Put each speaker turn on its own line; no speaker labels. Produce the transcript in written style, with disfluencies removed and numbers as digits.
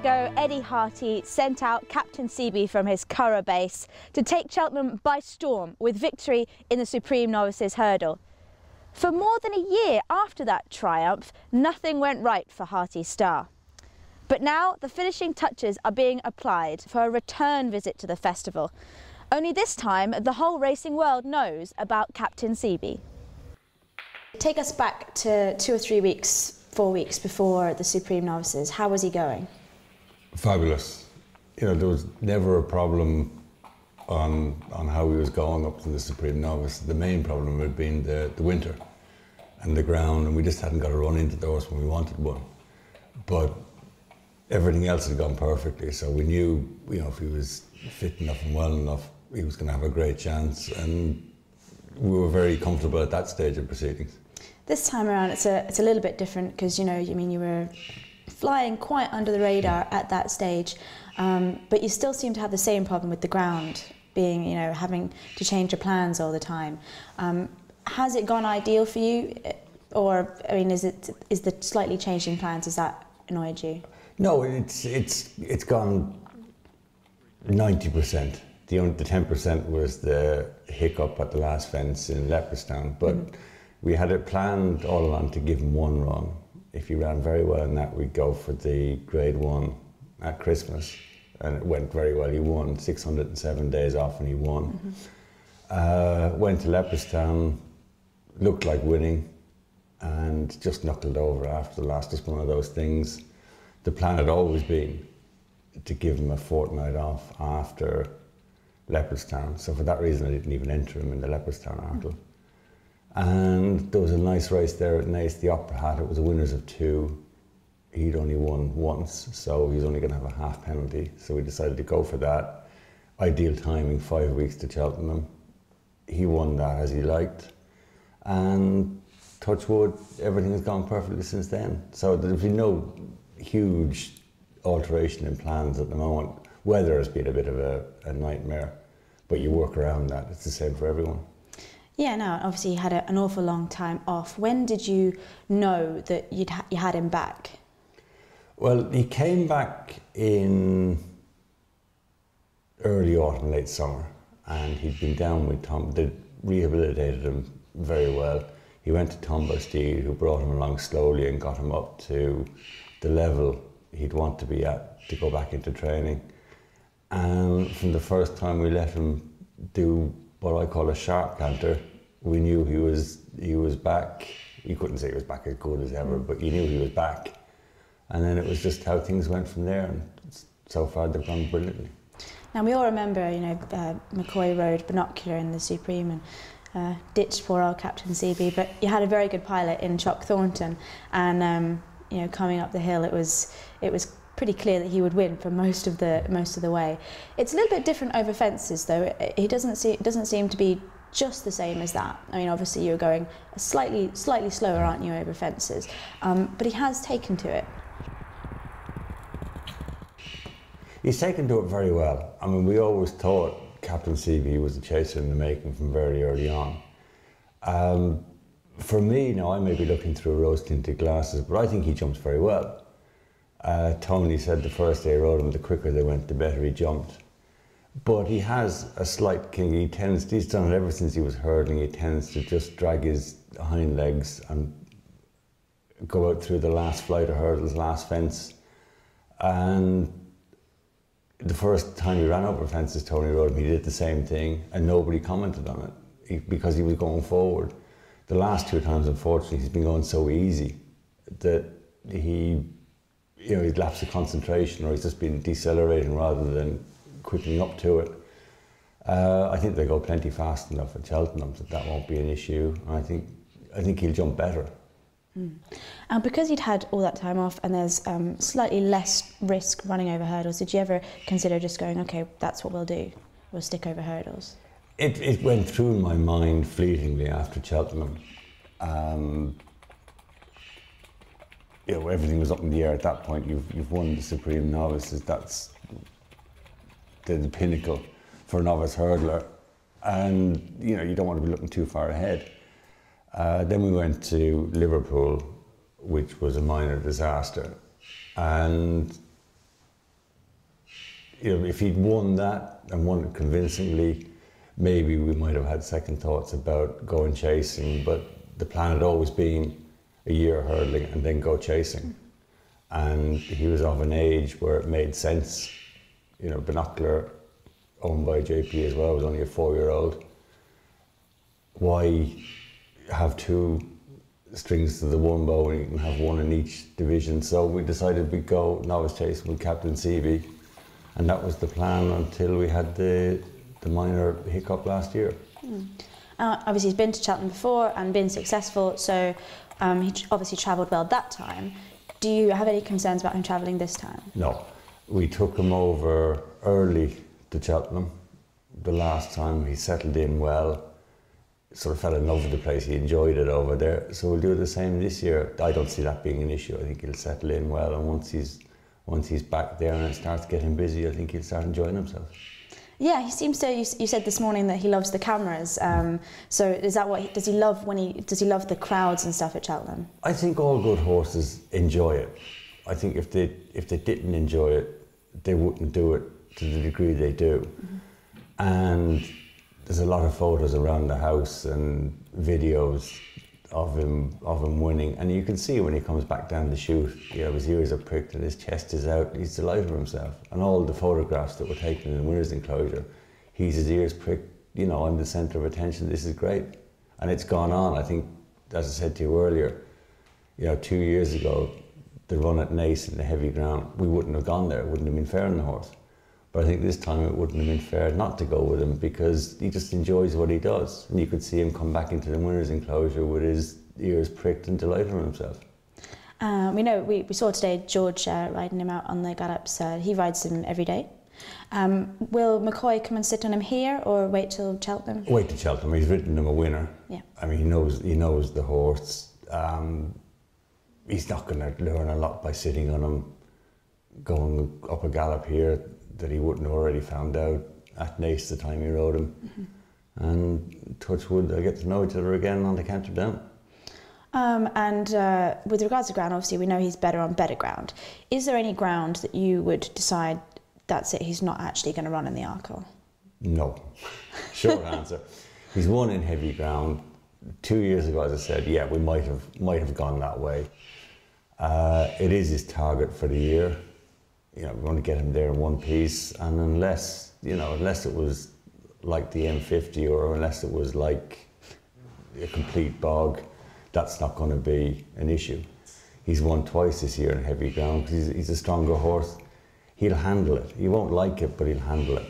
ago, Eddie Harty sent out Captain Cee Bee from his Curragh base to take Cheltenham by storm with victory in the Supreme Novices Hurdle. For more than a year after that triumph, nothing went right for Harty's star. But now the finishing touches are being applied for a return visit to the festival. Only this time, the whole racing world knows about Captain Cee Bee. Take us back to 2 or 3 weeks, 4 weeks before the Supreme Novices. How was he going?
Fabulous. You know, there was never a problem on how he was going up to the Supreme Novice. The main problem had been the winter and the ground, and we just hadn't got a run into the horse when we wanted one. But everything else had gone perfectly, so we knew, you know, if he was fit enough and well enough, he was going to have a great chance, and we were very comfortable at that stage of proceedings.
This time around, it's a little bit different because, you know, you were flying quite under the radar at that stage, but you still seem to have the same problem with the ground, being, you know, having to change your plans all the time. Has it gone ideal for you, or I mean, is the slightly changing plans, has that annoyed you? No,
it's gone 90%. The 10% was the hiccup at the last fence in Leopardstown, but we had it planned all along to give him one run. If he ran very well in that, we'd go for the Grade 1 at Christmas, and it went very well. He won 607 days off and he won. Went to Leopardstown, looked like winning, and just knuckled over after the last. Just one of those things. The plan had always been to give him a fortnight off after Leopardstown, so for that reason I didn't even enter him in the Leopardstown article. And there was a nice race there at Naas, the Opera Hat. It was a winners of 2. He'd only won once, so he's only going to have a half penalty, so we decided to go for that. Ideal timing, 5 weeks to Cheltenham. He won that as he liked, and touch wood, everything has gone perfectly since then. So there's been no huge alteration in plans at the moment. Weather has been a bit of a nightmare, but you work around that. It's the same for everyone.
Yeah, no, obviously you had an awful long time off. When did you know that you had him back?
Well, he came back in early autumn, late summer, and he'd been down with Tom. They rehabilitated him very well. He went to Tom Bastille, who brought him along slowly and got him up to the level he'd want to be at to go back into training. And from the first time we let him do what I call a sharp canter, we knew he was back. You couldn't say he was back as good as ever, but you knew he was back. And then it was just how things went from there, and so far they've gone brilliantly.
Now we all remember, you know, McCoy rode binocular in the Supreme and ditched poor old Captain Cee Bee, but you had a very good pilot in Chuck Thornton, and you know, coming up the hill, it was pretty clear that he would win for most of the way. It's a little bit different over fences, though. It doesn't seem to be just the same as that. I mean, obviously you're going slightly slower, aren't you, over fences? But he has taken to it.
He's taken to it very well. I mean, we always thought Captain Cee Bee was a chaser in the making from very early on. For me, now I may be looking through rose-tinted glasses, but I think he jumps very well. Tony said the first day I rode him, the quicker they went, the better he jumped. But he has a slight king. He's done it ever since he was hurdling. He tends to just drag his hind legs and go out through the last flight of hurdles, last fence. And the first time he ran over fences, Tony rode him, he did the same thing, and nobody commented on it because he was going forward. The last 2 times, unfortunately, he's been going so easy that he'd lapsed of concentration, or he's just been decelerating rather than quickening up to it. I think they go plenty fast enough at Cheltenham that won't be an issue. I think he'll jump better.
And because you'd had all that time off and there's slightly less risk running over hurdles, did you ever consider just going, okay, that's what we'll do, we'll stick over hurdles?
It went through my mind fleetingly after Cheltenham. You know, everything was up in the air at that point. You've won the Supreme Novices. That's the pinnacle for a novice hurdler, and you know, you don't want to be looking too far ahead. Then we went to Liverpool, which was a minor disaster, and you know, if he'd won that and won it convincingly, maybe we might have had second thoughts about going chasing, but the plan had always been a year hurdling and then go chasing. And he was of an age where it made sense. You know, Binocular, owned by JP as well, was only a 4-year-old. Why have 2 strings to the one bow when you can have 1 in each division? So we decided we'd go novice chasing with Captain Cee Bee, and that was the plan until we had the minor hiccup last year.
Obviously he's been to Cheltenham before and been successful, so he obviously travelled well that time. Do you have any concerns about him travelling this time?
No. We took him over early to Cheltenham. The last time he settled in well, sort of fell in love with the place, he enjoyed it over there. So we'll do the same this year. I don't see that being an issue. I think he'll settle in well, and once he's back there and it starts getting busy, I think he'll start enjoying himself.
Yeah, he seems to. You said this morning that he loves the cameras. So is that what does he love does he love the crowds and stuff at Cheltenham?
I think all good horses enjoy it. I think if they didn't enjoy it, they wouldn't do it to the degree they do. And there's a lot of photos around the house and videos of him winning, and you can see when he comes back down the chute, you know, his ears are pricked and his chest is out. He's delighted with himself. And all the photographs that were taken in the winner's enclosure, his ears pricked. You know, I'm the centre of attention. This is great, and it's gone on. I think, as I said to you earlier, you know, 2 years ago, the run at Naas in the heavy ground, we wouldn't have gone there. It wouldn't have been fair on the horse. But I think this time it wouldn't have been fair not to go with him, because he just enjoys what he does. And you could see him come back into the winner's enclosure with his ears pricked and delighted with himself.
We know, we saw today George riding him out on the gallops. He rides him every day. Will McCoy come and sit on him here or wait till Cheltenham?
Wait till Cheltenham. He's ridden him a winner.
Yeah.
I mean, he knows the horse. He's not going to learn a lot by sitting on him, going up a gallop here that he wouldn't have already found out at Naas the time he rode him. And touch wood, they'll get to know each other again on the canter down.
With regards to ground, obviously we know he's better on better ground. Is there any ground that you would decide that's it, he's not actually going to run in the Arkle?
No. Short answer. He's won in heavy ground. 2 years ago, as I said, yeah, we might have gone that way. It is his target for the year. You know, we want to get him there in one piece, and unless it was like the M50 or unless it was like a complete bog, that's not going to be an issue. He's won twice this year in heavy ground because he's a stronger horse. He'll handle it. He won't like it, but he'll handle it.